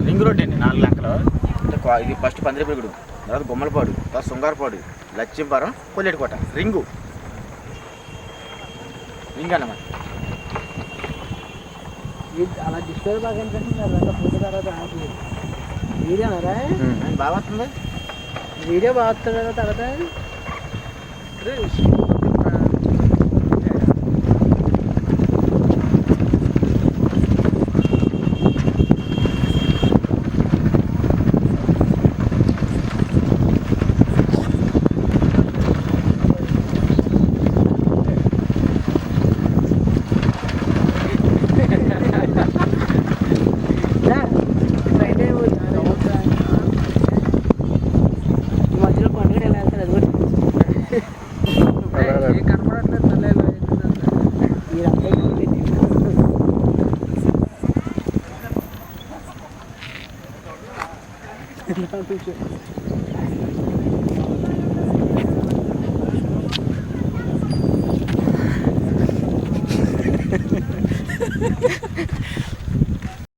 Ring road అండి 4 లంకలు. ఇది first పందిరిపురుగుడు, తర్వాత గుమ్మలపాడు, తర్వాత శృంగారపాడు, లక్ష్మీపురం, కొల్లేటికోట. రింగ్ అన్నమాట. అలా డిస్ప్లే బాగా అనిపిస్తుంది. ఫోటో తర్వాత వీడియో అన్నారా బాగా వస్తుంది. వీడియో బాగా వస్తుంది కదా తర్వాత. మధ్యలో పండుగ ఎలా వెళ్తారు అది కూడా కనపడట్లేదు. తల్లేలో ఈ అబ్బాయి